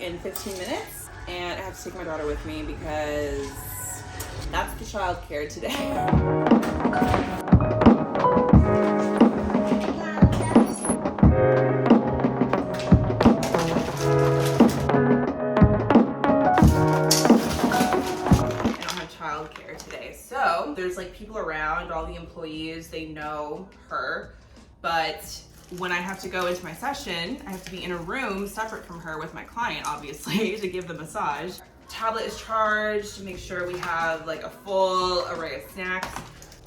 In 15 minutes, and I have to take my daughter with me because that's the child care today. I don't have child care today, so there's like people around, all the employees, they know her, but when I have to go into my session, I have to be in a room separate from her with my client, obviously, to give the massage. Tablet is charged to make sure we have like a full array of snacks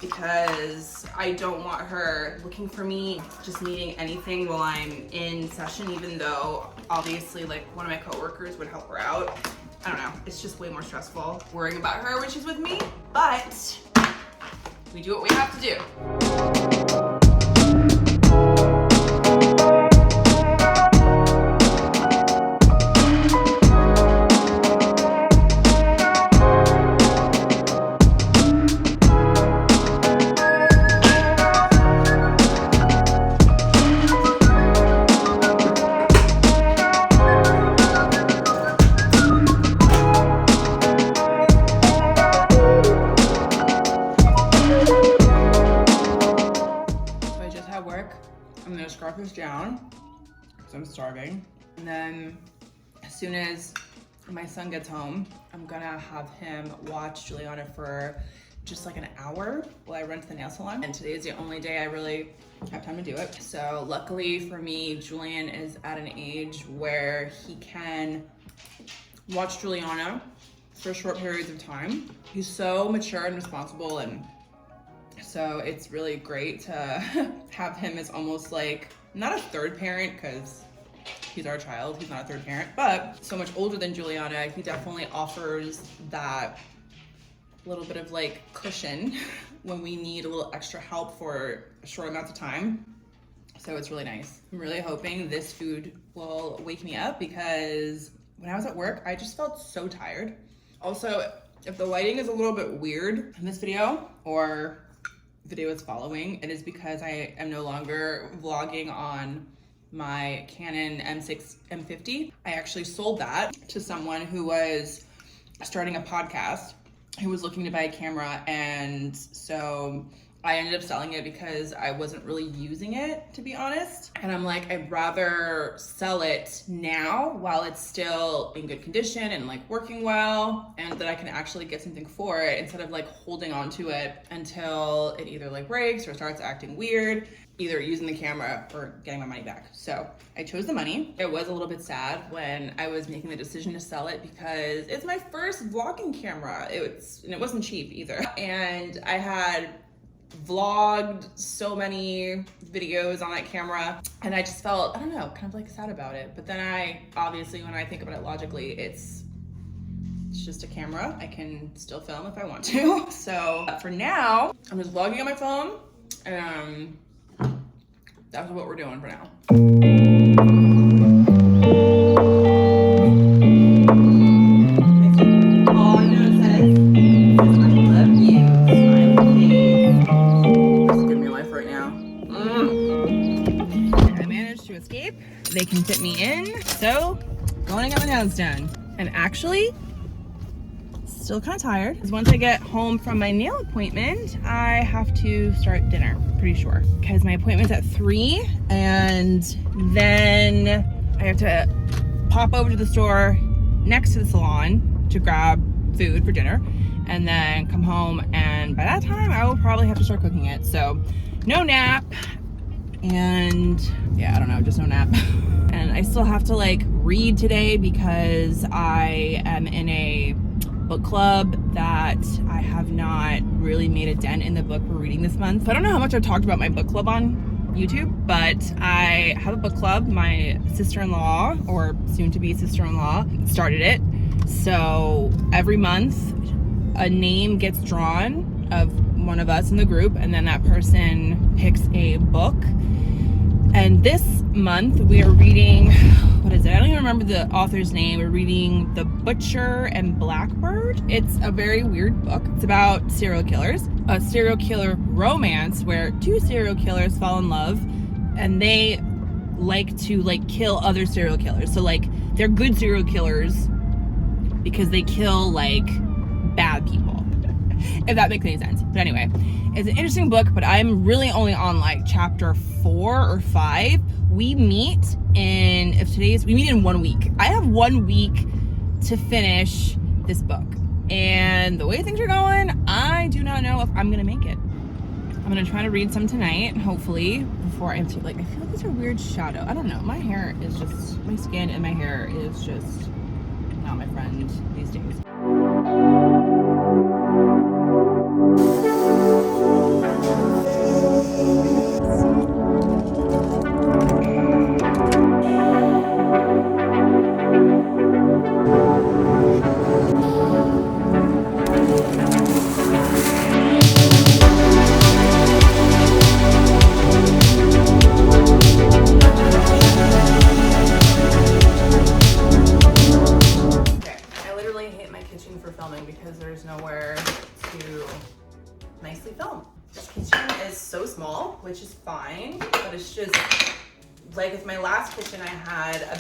because I don't want her looking for me, just needing anything while I'm in session, even though obviously like one of my coworkers would help her out. I don't know, it's just way more stressful worrying about her when she's with me, but we do what we have to do. I'm gonna scarf this down because I'm starving. And then as soon as my son gets home, I'm gonna have him watch Juliana for just like an hour while I run to the nail salon. And today is the only day I really have time to do it. So luckily for me, Julian is at an age where he can watch Juliana for short periods of time. He's so mature and responsible, and so it's really great to have him as almost like, not a third parent because he's our child, he's not a third parent, but so much older than Juliana, he definitely offers that little bit of like cushion when we need a little extra help for short amounts of time. So it's really nice. I'm really hoping this food will wake me up because when I was at work, I just felt so tired. Also, if the lighting is a little bit weird in this video or video is following, it is because I am no longer vlogging on my Canon M50. I actually sold that to someone who was starting a podcast, who was looking to buy a camera, and so I ended up selling it because I wasn't really using it, to be honest. And I'm like, I'd rather sell it now while it's still in good condition and like working well, and that I can actually get something for it instead of like holding on to it until it either like breaks or starts acting weird, either using the camera or getting my money back. So I chose the money. It was a little bit sad when I was making the decision to sell it because it's my first vlogging camera. And it wasn't cheap either. And I had vlogged so many videos on that camera, and I just felt, I don't know, kind of like sad about it. But then I, obviously, when I think about it logically, it's just a camera. I can still film if I want to. So for now, I'm just vlogging on my phone, and that's what we're doing for now. They can fit me in, so going to get my nails done. And actually, still kind of tired, because once I get home from my nail appointment, I have to start dinner, pretty sure, because my appointment's at 3, and then I have to pop over to the store next to the salon to grab food for dinner, and then come home, and by that time, I will probably have to start cooking it. So no nap. And yeah, I don't know, just no nap. And I still have to like read today because I am in a book club that I have not really made a dent in the book we're reading this month. So I don't know how much I've talked about my book club on YouTube, but I have a book club. My sister-in-law, or soon-to-be sister-in-law, started it. So every month a name gets drawn of one of us in the group, and then that person picks a book. And this month we are reading, what is it? I don't even remember the author's name. We're reading The Butcher and Blackbird. It's a very weird book. It's about serial killers, a serial killer romance where two serial killers fall in love and they like to kill other serial killers. So they're good serial killers because they kill bad people, if that makes any sense. But anyway, it's an interesting book, but I'm really only on chapter 4 or 5. We meet in 1 week. I have 1 week to finish this book, and the way things are going, I do not know if I'm gonna make it. I'm gonna try to read some tonight, hopefully, before I feel like there's a weird shadow. I don't know, my skin and my hair is just not my friend these days. Because there's nowhere to nicely film. This kitchen is so small, which is fine, but it's just with my last kitchen, I had a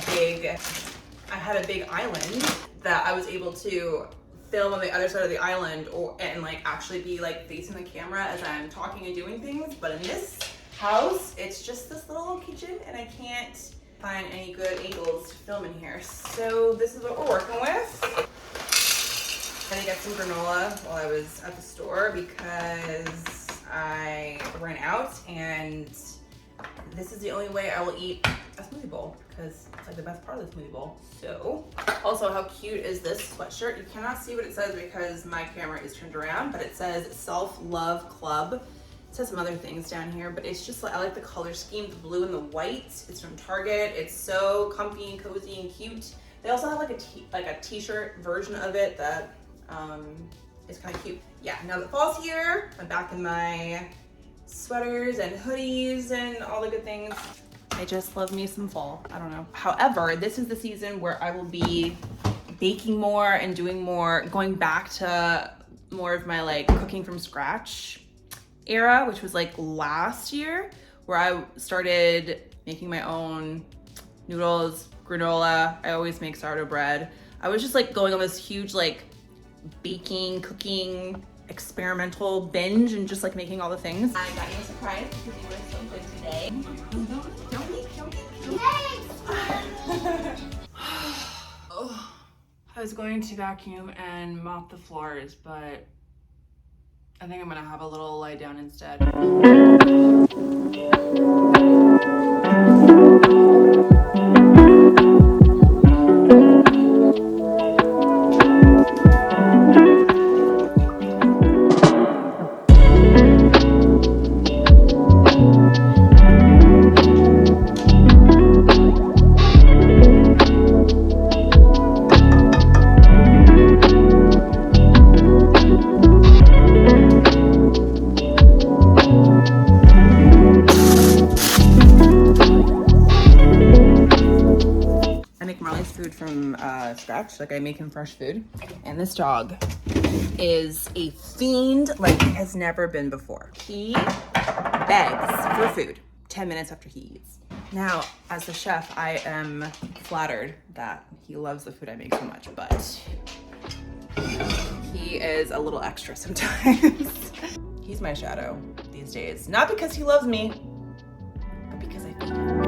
big island that I was able to film on the other side of the island and actually be facing the camera as I'm talking and doing things. But in this house, it's just this little kitchen and I can't find any good angles to film in here. So this is what we're working with. I had to get some granola while I was at the store because I ran out, and this is the only way I will eat a smoothie bowl because it's the best part of the smoothie bowl. So, also, how cute is this sweatshirt? You cannot see what it says because my camera is turned around, but it says Self-Love Club. It says some other things down here, but it's just I like the color scheme, the blue and the white. It's from Target. It's so comfy and cozy and cute. They also have a t-shirt version of it that it's kind of cute. Yeah, now that fall's here, I'm back in my sweaters and hoodies and all the good things. I just love me some fall. I don't know. However, this is the season where I will be baking more and doing more, going back to more of my cooking from scratch era, which was last year, where I started making my own noodles, granola. I always make sourdough bread. I was just going on this huge baking, cooking, experimental binge and just making all the things. I got you a surprise because you were so good today. I was going to vacuum and mop the floors, but I think I'm gonna have a little lie down instead. From scratch, I make him fresh food, and this dog is a fiend like he has never been before. He begs for food 10 minutes after he eats. Now, as the chef, I am flattered that he loves the food I make so much, but he is a little extra sometimes. He's my shadow these days, not because he loves me, but because I feed him.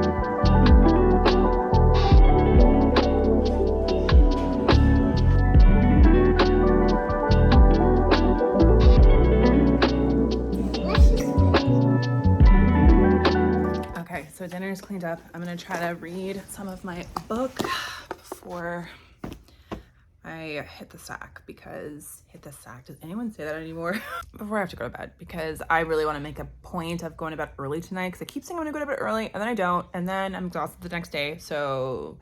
So dinner is cleaned up. I'm gonna try to read some of my book before I hit the sack, does anyone say that anymore? Before I have to go to bed, because I really wanna make a point of going to bed early tonight, because I keep saying I'm gonna go to bed early, and then I don't, and then I'm exhausted the next day. So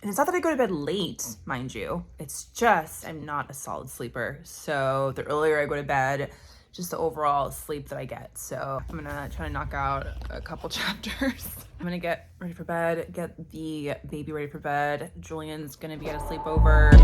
And it's not that I go to bed late, mind you. It's just I'm not a solid sleeper. So the earlier I go to bed, just the overall sleep that I get. So I'm gonna try to knock out a couple chapters. I'm gonna get ready for bed, get the baby ready for bed. Julian's gonna be at a sleepover.